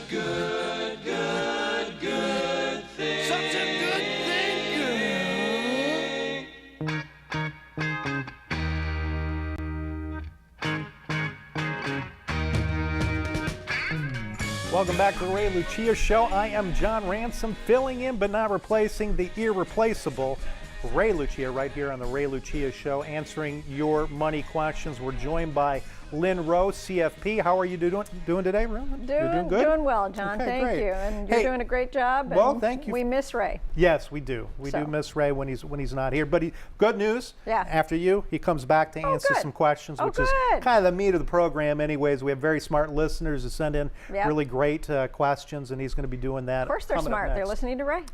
good, good, good thing. Such a good thing, girl. Welcome back to the Ray Lucia Show. I am John Ransom, filling in but not replacing the irreplaceable Ray Lucia right here on the Ray Lucia Show, answering your money questions. We're joined by Lyn Rowe, CFP. How are you doing today, Ray? You're doing good? Doing well, John. Okay, Thank great. you. And you're doing a great job. Well, and thank you. We miss Ray. Yes, we do. We do miss Ray when he's not here. But good news. Yeah. After you, he comes back to answer some questions, which is kind of the meat of the program. Anyways, we have very smart listeners who send in really great questions, and he's going to be doing that. Of course, they're smart. They're listening to Ray.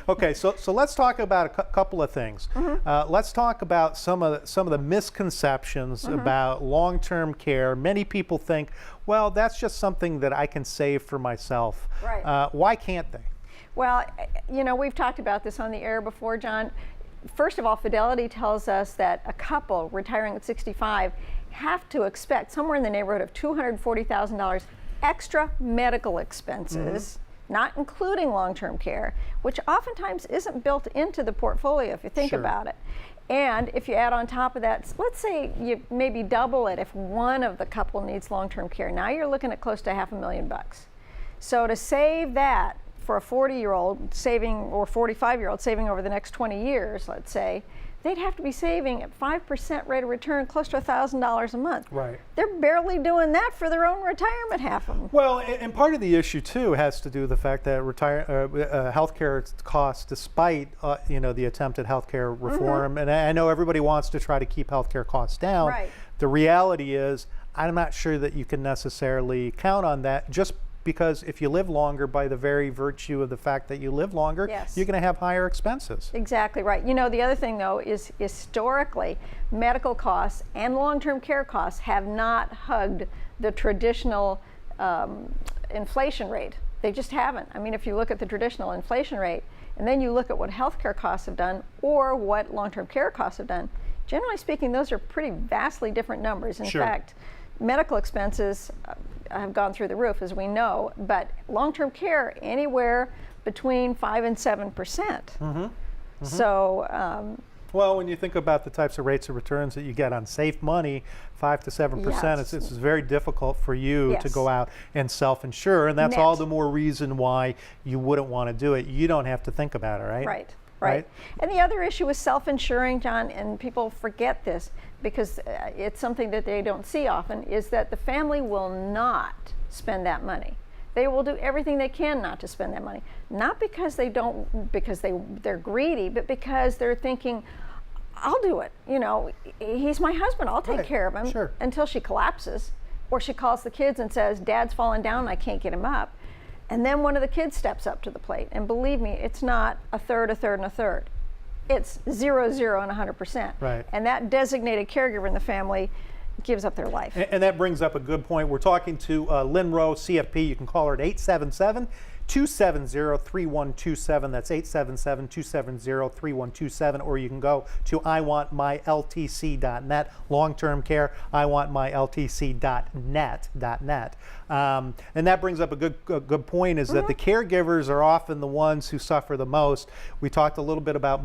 Okay, so let's talk about a couple of things. Let's talk about some of the misconceptions about long-term care. Many people think, well, that's just something that I can save for myself. Right. Why can't they? Well, you know, we've talked about this on the air before, John. First of all, Fidelity tells us that a couple retiring at 65 have to expect somewhere in the neighborhood of $240,000 extra medical expenses, not including long-term care, which oftentimes isn't built into the portfolio if you think about it. And if you add on top of that, let's say you maybe double it if one of the couple needs long-term care. Now you're looking at close to $500,000. So to save that for a 40-year-old saving, or 45-year-old saving over the next 20 years, let's say, they'd have to be saving at 5% rate of return close to $1,000 a month. Right. They're barely doing that for their own retirement, half of them. Well, and part of the issue too has to do with the fact that healthcare costs, despite the attempted healthcare reform, and I know everybody wants to try to keep healthcare costs down. Right. The reality is, I'm not sure that you can necessarily count on that, just because if you live longer, by the very virtue of the fact that you live longer, you're going to have higher expenses. Exactly right. You know, the other thing though is historically medical costs and long-term care costs have not hugged the traditional inflation rate. They just haven't. I mean, if you look at the traditional inflation rate and then you look at what healthcare costs have done or what long-term care costs have done, generally speaking, those are pretty vastly different numbers. In fact, medical expenses have gone through the roof, as we know, but long-term care anywhere between 5 and 7%. So, well, when you think about the types of rates of returns that you get on safe money, 5 to 7%, it's very difficult for you to go out and self-insure, and that's all the more reason why you wouldn't want to do it. You don't have to think about it, right? Right. And the other issue with self-insuring, John, and people forget this because it's something that they don't see often, is that the family will not spend that money. They will do everything they can not to spend that money. Not because they don't, because they're greedy, but because they're thinking, I'll do it. You know, he's my husband. I'll take care of him until she collapses, or she calls the kids and says, Dad's fallen down and I can't get him up. And then one of the kids steps up to the plate. And believe me, it's not a third, a third, and a third. It's 0, 0, and 100%. Right. And that designated caregiver in the family gives up their life. And that brings up a good point. We're talking to Lyn Rowe, CFP. You can call her at 877-270-3127. That's 877-270-3127. Or you can go to iwantmyltc.net. Long-term care, iwantmyltc.net. And that brings up a good point, is that the caregivers are often the ones who suffer the most. We talked a little bit about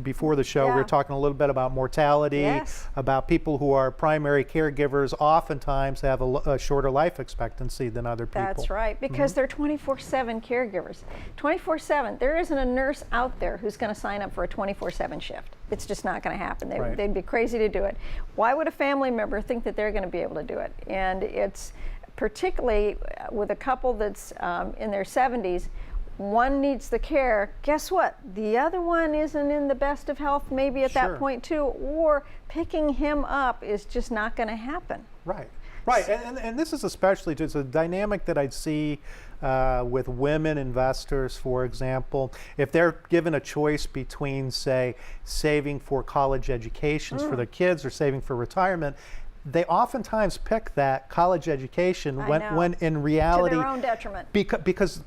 before the show. We were talking a little bit about mortality, about people who are primary caregivers oftentimes have a shorter life expectancy than other people. That's right, because they're 24/7 caregivers. 24/7. There isn't a nurse out there who's going to sign up for a 24/7 shift. It's just not going to happen. They'd be crazy to do it. Why would a family member think that they're going to be able to do it? And it's particularly with a couple that's in their 70s, one needs the care. Guess what? The other one isn't in the best of health maybe at that point too, or picking him up is just not going to happen. Right. And this is especially just a dynamic that I'd see with women investors, for example. If they're given a choice between, say, saving for college educations for their kids or saving for retirement, they oftentimes pick that college education when in reality, to their own detriment, because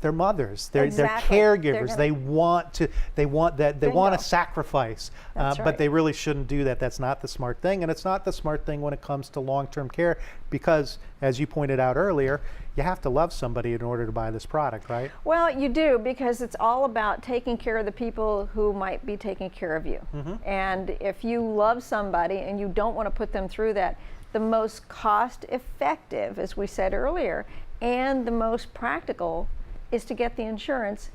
they're mothers, they're caregivers. They want to sacrifice, but they really shouldn't do that. That's not the smart thing, and it's not the smart thing when it comes to long-term care, because, as you pointed out earlier, you have to love somebody in order to buy this product, right? Well, you do, because it's all about taking care of the people who might be taking care of you. And if you love somebody and you don't want to put them through that, the most cost effective, as we said earlier, and the most practical is to get the insurance,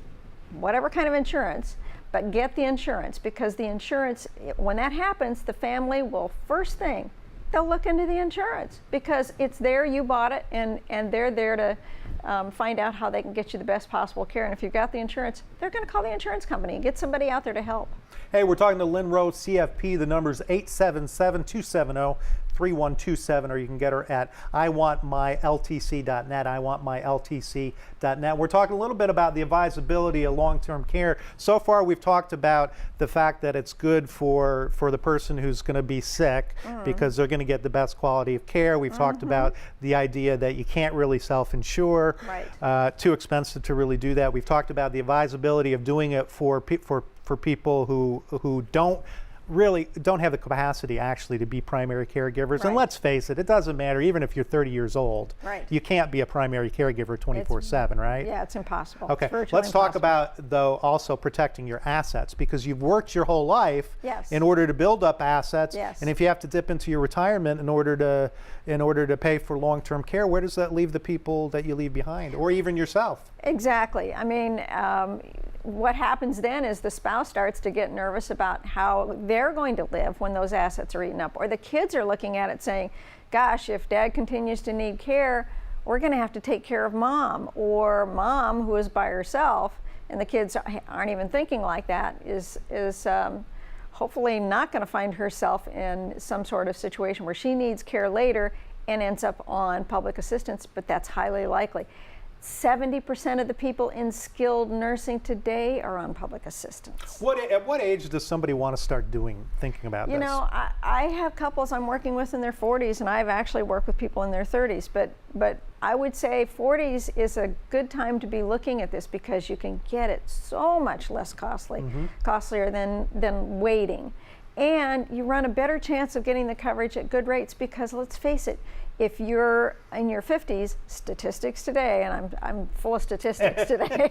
whatever kind of insurance, but get the insurance, because the insurance, when that happens, the family will, first thing, they'll look into the insurance, because it's there, you bought it, and they're there to find out how they can get you the best possible care. And if you've got the insurance, they're going to call the insurance company and get somebody out there to help. Hey, we're talking to Lyn Rowe, CFP. The number's 877-270-3127, or you can get her at iwantmyltc.net, iwantmyltc.net. We're talking a little bit about the advisability of long-term care. So far, we've talked about the fact that it's good for the person who's going to be sick, because they're going to get the best quality of care. We've talked about the idea that you can't really self-insure. Right. Too expensive to really do that. We've talked about the advisability of doing it for people who don't have the capacity actually to be primary caregivers. And let's face it, it doesn't matter even if you're 30 years old. Right. You can't be a primary caregiver 24/7, right? Yeah, it's impossible. Okay, It's virtually let's talk impossible. about, though, also protecting your assets, because you've worked your whole life Yes. in order to build up assets. Yes. And if you have to dip into your retirement in order to pay for long-term care, where does that leave the people that you leave behind, or even yourself? Exactly. I mean, what happens then is the spouse starts to get nervous about how they're going to live when those assets are eaten up, or the kids are looking at it saying, gosh, if dad continues to need care, we're going to have to take care of mom, or mom, who is by herself, and the kids aren't even thinking like that, is hopefully not going to find herself in some sort of situation where she needs care later and ends up on public assistance, but that's highly likely. 70% of the people in skilled nursing today are on public assistance. At what age does somebody want to start thinking about this? You know, I have couples I'm working with in their 40s, and I've actually worked with people in their 30s, but I would say 40s is a good time to be looking at this, because you can get it so much less costlier than waiting. And you run a better chance of getting the coverage at good rates, because let's face it, if you're in your 50s, statistics today, and I'm full of statistics today,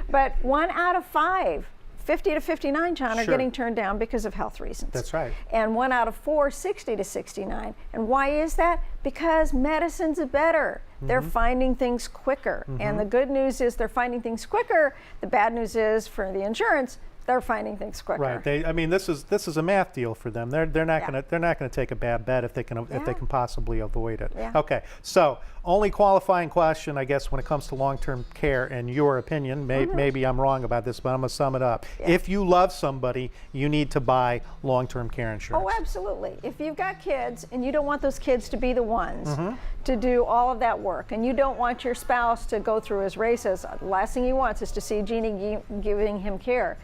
but 1 out of 5, 50 to 59, John, are getting turned down because of health reasons. That's right. And 1 out of 4, 60 to 69. And why is that? Because medicine's better. They're finding things quicker. And the good news is they're finding things quicker. The bad news is, for the insurance, they're finding things quicker. Right. I mean, this is a math deal for them. They're not gonna take a bad bet if they can possibly avoid it. Yeah. Okay. So, only qualifying question, I guess, when it comes to long-term care, in your opinion, maybe I'm wrong about this, but I'm gonna sum it up. Yeah. If you love somebody, you need to buy long-term care insurance. Oh, absolutely. If you've got kids and you don't want those kids to be the ones to do all of that work, and you don't want your spouse to go through his races, the last thing he wants is to see Jeannie giving him care,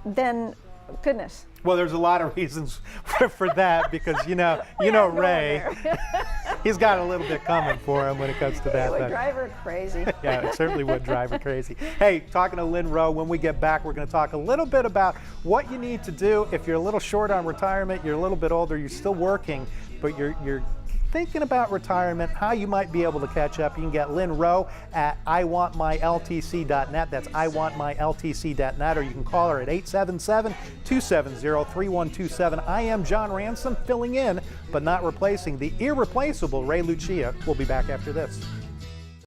then goodness. Well, there's a lot of reasons for that, because you know Ray, he's got a little bit coming for him when it comes to that. It would drive her crazy. Yeah, it certainly would drive her crazy. Hey, talking to Lyn Rowe, when we get back, we're going to talk a little bit about what you need to do if you're a little short on retirement, you're a little bit older, you're still working, but you're thinking about retirement, how you might be able to catch up. You can get Lyn Rowe at iwantmyltc.net. That's iwantmyltc.net, or you can call her at 877-270-3127. I am John Ransom, filling in but not replacing the irreplaceable Ray Lucia. We'll be back after this.